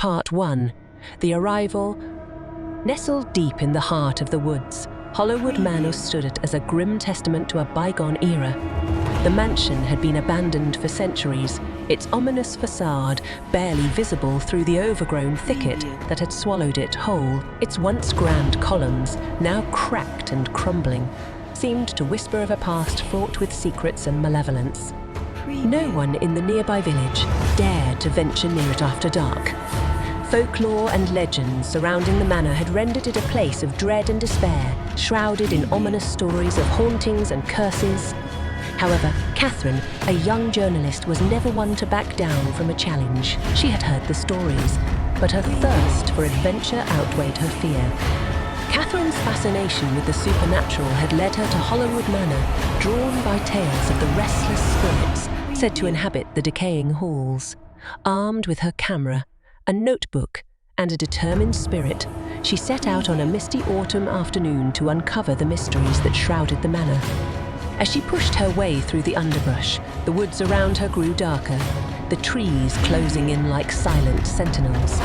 Part 1. The Arrival. Nestled deep in the heart of the woods, Hollowwood Manor stood as a grim testament to a bygone era. The mansion had been abandoned for centuries, its ominous facade barely visible through the overgrown thicket that had swallowed it whole. Its once grand columns, now cracked and crumbling, seemed to whisper of a past fraught with secrets and malevolence. No one in the nearby village dared to venture near it after dark. Folklore and legends surrounding the manor had rendered it a place of dread and despair, shrouded in ominous stories of hauntings and curses. However, Catherine, a young journalist, was never one to back down from a challenge. She had heard the stories, but her thirst for adventure outweighed her fear. Catherine's fascination with the supernatural had led her to Hollowwood Manor, drawn by tales of the restless spirits said to inhabit the decaying halls. Armed with her camera, a notebook, and a determined spirit, she set out on a misty autumn afternoon to uncover the mysteries that shrouded the manor. As she pushed her way through the underbrush, the woods around her grew darker, the trees closing in like silent sentinels.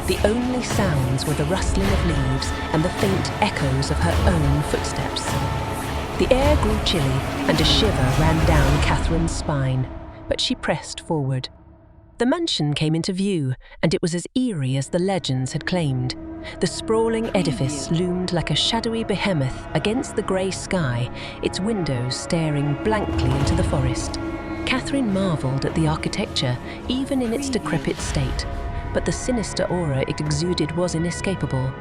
The only sounds were the rustling of leaves and the faint echoes of her own footsteps. The air grew chilly, and a shiver ran down Catherine's spine, but she pressed forward. The mansion came into view, and it was as eerie as the legends had claimed. The sprawling edifice loomed like a shadowy behemoth against the grey sky, its windows staring blankly into the forest. Catherine marvelled at the architecture, even in its decrepit state, but the sinister aura it exuded was inescapable.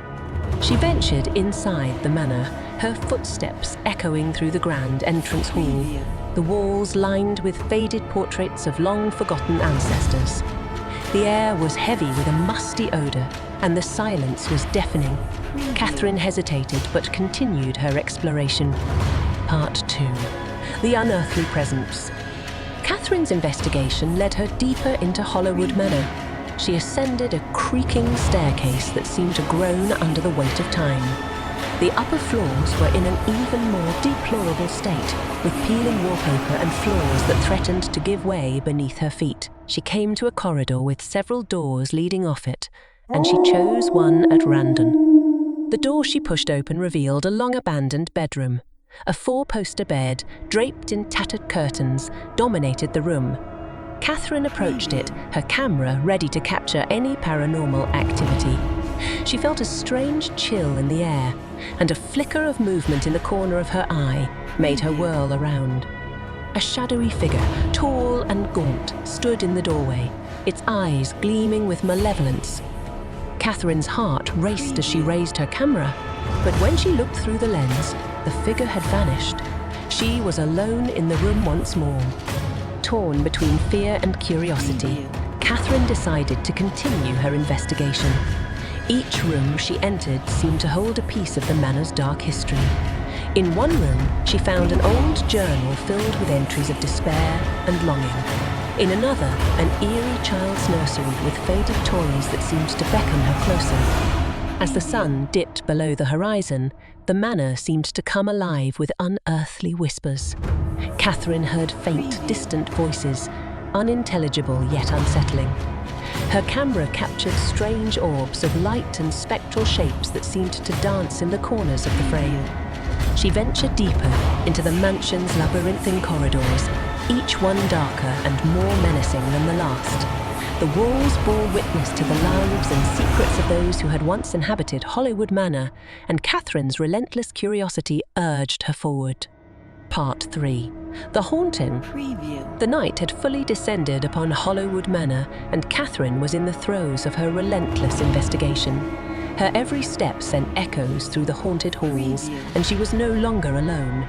She ventured inside the manor, her footsteps echoing through the grand entrance hall, the walls lined with faded portraits of long-forgotten ancestors. The air was heavy with a musty odour, and the silence was deafening. Catherine hesitated but continued her exploration. Part 2. The Unearthly Presence. Catherine's investigation led her deeper into Hollowwood Manor. She ascended a creaking staircase that seemed to groan under the weight of time. The upper floors were in an even more deplorable state, with peeling wallpaper and floors that threatened to give way beneath her feet. She came to a corridor with several doors leading off it, and she chose one at random. The door she pushed open revealed a long-abandoned bedroom. A four-poster bed, draped in tattered curtains, dominated the room. Catherine approached it, her camera ready to capture any paranormal activity. She felt a strange chill in the air, and a flicker of movement in the corner of her eye made her whirl around. A shadowy figure, tall and gaunt, stood in the doorway, its eyes gleaming with malevolence. Catherine's heart raced as she raised her camera, but when she looked through the lens, the figure had vanished. She was alone in the room once more. Torn between fear and curiosity, Catherine decided to continue her investigation. Each room she entered seemed to hold a piece of the manor's dark history. In one room, she found an old journal filled with entries of despair and longing. In another, an eerie child's nursery with faded toys that seemed to beckon her closer. As the sun dipped below the horizon, the manor seemed to come alive with unearthly whispers. Catherine heard faint, distant voices, unintelligible yet unsettling. Her camera captured strange orbs of light and spectral shapes that seemed to dance in the corners of the frame. She ventured deeper into the mansion's labyrinthine corridors, each one darker and more menacing than the last. The walls bore witness to the lives and secrets of those who had once inhabited Hollowwood Manor, and Catherine's relentless curiosity urged her forward. Part 3. The Haunting. The night had fully descended upon Hollowwood Manor, and Catherine was in the throes of her relentless investigation. Her every step sent echoes through the haunted halls, and she was no longer alone.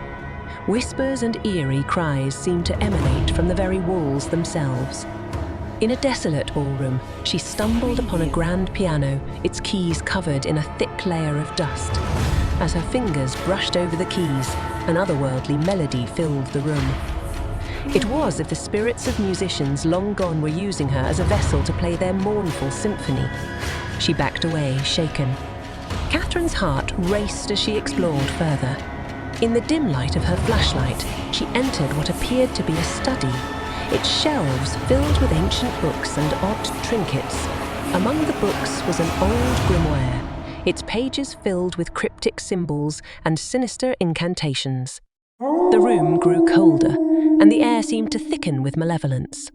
Whispers and eerie cries seemed to emanate from the very walls themselves. In a desolate ballroom, she stumbled upon a grand piano, its keys covered in a thick layer of dust. As her fingers brushed over the keys, an otherworldly melody filled the room. It was as if the spirits of musicians long gone were using her as a vessel to play their mournful symphony. She backed away, shaken. Catherine's heart raced as she explored further. In the dim light of her flashlight, she entered what appeared to be a study. Its shelves filled with ancient books and odd trinkets, Among the books was an old grimoire, its pages filled with cryptic symbols and sinister incantations. The room grew colder, and the air seemed to thicken with malevolence.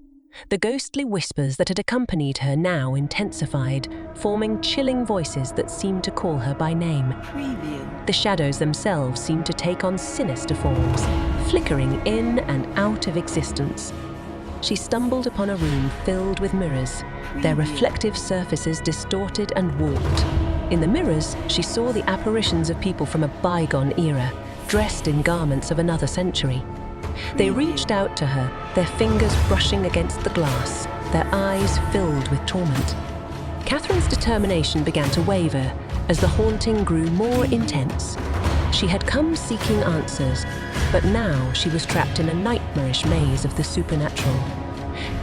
The ghostly whispers that had accompanied her now intensified, forming chilling voices that seemed to call her by name. The shadows themselves seemed to take on sinister forms, flickering in and out of existence. She stumbled upon a room filled with mirrors, their reflective surfaces distorted and warped. In the mirrors, she saw the apparitions of people from a bygone era, dressed in garments of another century. They reached out to her, their fingers brushing against the glass, their eyes filled with torment. Catherine's determination began to waver as the haunting grew more intense. She had come seeking answers, but now she was trapped in a nightmarish maze of the supernatural.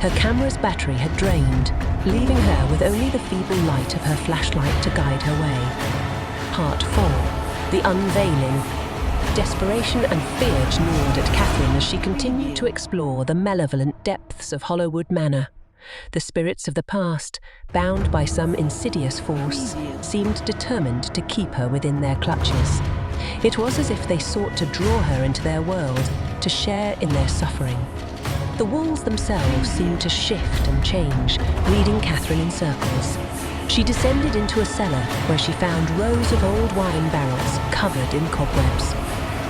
Her camera's battery had drained, leaving her with only the feeble light of her flashlight to guide her way. Part 4. The Unveiling. Desperation and fear gnawed at Catherine as she continued to explore the malevolent depths of Hollowwood Manor. The spirits of the past, bound by some insidious force, seemed determined to keep her within their clutches. It was as if they sought to draw her into their world, to share in their suffering. The walls themselves seemed to shift and change, leading Catherine in circles. She descended into a cellar where she found rows of old wine barrels covered in cobwebs.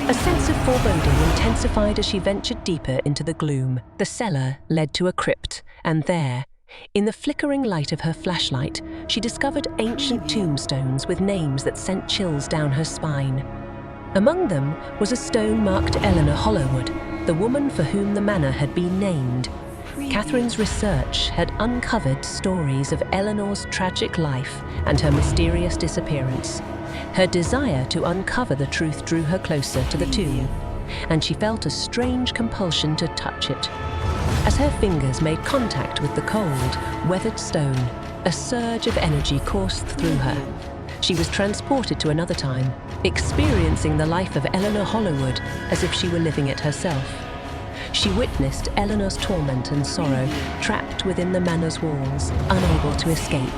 A sense of foreboding intensified as she ventured deeper into the gloom. The cellar led to a crypt, and there, in the flickering light of her flashlight, she discovered ancient tombstones with names that sent chills down her spine. Among them was a stone marked Eleanor Hollowwood, the woman for whom the manor had been named. Catherine's research had uncovered stories of Eleanor's tragic life and her mysterious disappearance. Her desire to uncover the truth drew her closer to the tomb, and she felt a strange compulsion to touch it. As her fingers made contact with the cold, weathered stone, a surge of energy coursed through her. She was transported to another time, experiencing the life of Eleanor Hollowwood as if she were living it herself. She witnessed Eleanor's torment and sorrow, trapped within the manor's walls, unable to escape.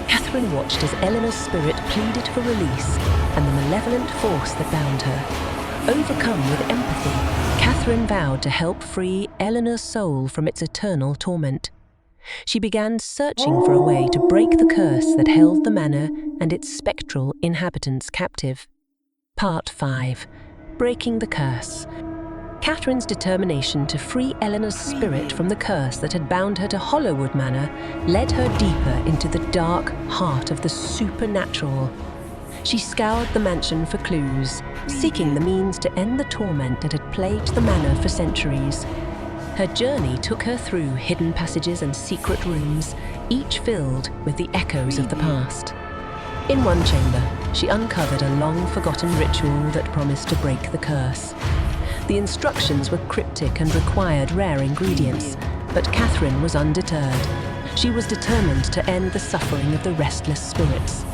Catherine watched as Eleanor's spirit pleaded for release and the malevolent force that bound her. Overcome with empathy, Catherine vowed to help free Eleanor's soul from its eternal torment. She began searching for a way to break the curse that held the manor and its spectral inhabitants captive. Part 5. Breaking the Curse. Catherine's determination to free Eleanor's spirit from the curse that had bound her to Hollowwood Manor led her deeper into the dark heart of the supernatural. She scoured the mansion for clues, seeking the means to end the torment that had plagued the manor for centuries. Her journey took her through hidden passages and secret rooms, each filled with the echoes of the past. In one chamber, she uncovered a long-forgotten ritual that promised to break the curse. The instructions were cryptic and required rare ingredients, but Catherine was undeterred. She was determined to end the suffering of the restless spirits.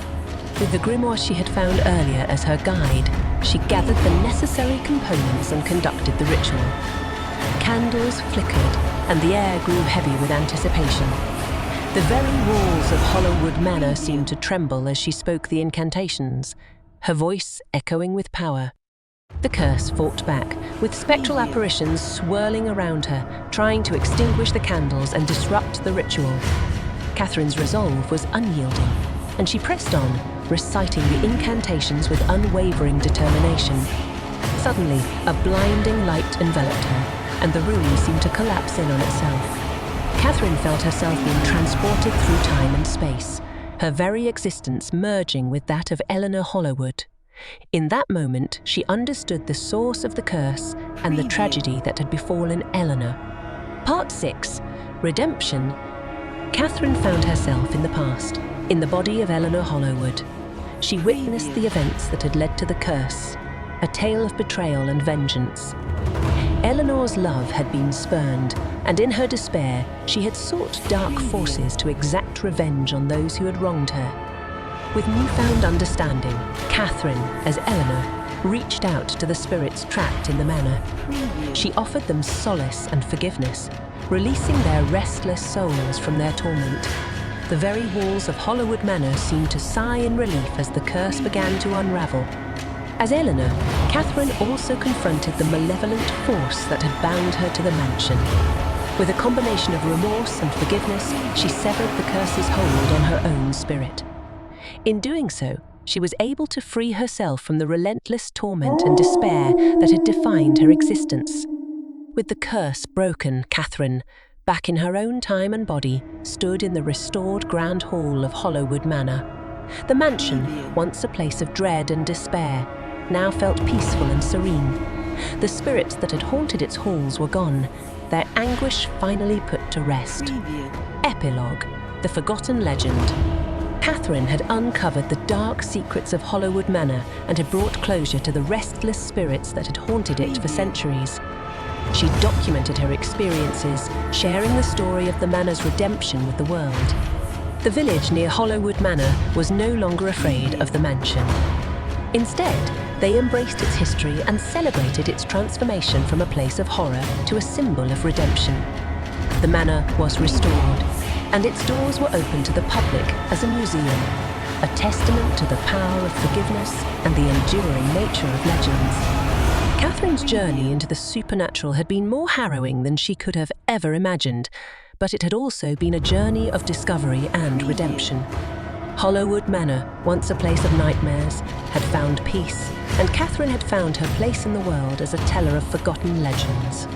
With the grimoire she had found earlier as her guide, she gathered the necessary components and conducted the ritual. Candles flickered, and the air grew heavy with anticipation. The very walls of Hollowwood Manor seemed to tremble as she spoke the incantations, her voice echoing with power. The curse fought back, with spectral apparitions swirling around her, trying to extinguish the candles and disrupt the ritual. Catherine's resolve was unyielding, and she pressed on, reciting the incantations with unwavering determination. Suddenly, a blinding light enveloped her, and the room seemed to collapse in on itself. Catherine felt herself being transported through time and space, her very existence merging with that of Eleanor Hollowwood. In that moment, she understood the source of the curse and the tragedy that had befallen Eleanor. Part 6. Redemption. Catherine found herself in the past, in the body of Eleanor Hollowwood. She witnessed the events that had led to the curse, a tale of betrayal and vengeance. Eleanor's love had been spurned, and in her despair, she had sought dark forces to exact revenge on those who had wronged her. With newfound understanding, Catherine, as Eleanor, reached out to the spirits trapped in the manor. She offered them solace and forgiveness, releasing their restless souls from their torment. The very walls of Hollowwood Manor seemed to sigh in relief as the curse began to unravel. As Eleanor, Catherine also confronted the malevolent force that had bound her to the mansion. With a combination of remorse and forgiveness, she severed the curse's hold on her own spirit. In doing so, she was able to free herself from the relentless torment and despair that had defined her existence. With the curse broken, Catherine, back in her own time and body, stood in the restored grand hall of Hollowwood Manor. The mansion, once a place of dread and despair, now felt peaceful and serene. The spirits that had haunted its halls were gone, their anguish finally put to rest. Epilogue: The Forgotten Legend. Catherine had uncovered the dark secrets of Hollowwood Manor and had brought closure to the restless spirits that had haunted it for centuries. She documented her experiences, sharing the story of the manor's redemption with the world. The village near Hollowwood Manor was no longer afraid of the mansion. Instead, they embraced its history and celebrated its transformation from a place of horror to a symbol of redemption. The manor was restored, and its doors were open to the public as a museum, a testament to the power of forgiveness and the enduring nature of legends. Catherine's journey into the supernatural had been more harrowing than she could have ever imagined, but it had also been a journey of discovery and redemption. Hollowwood Manor, once a place of nightmares, had found peace, and Catherine had found her place in the world as a teller of forgotten legends.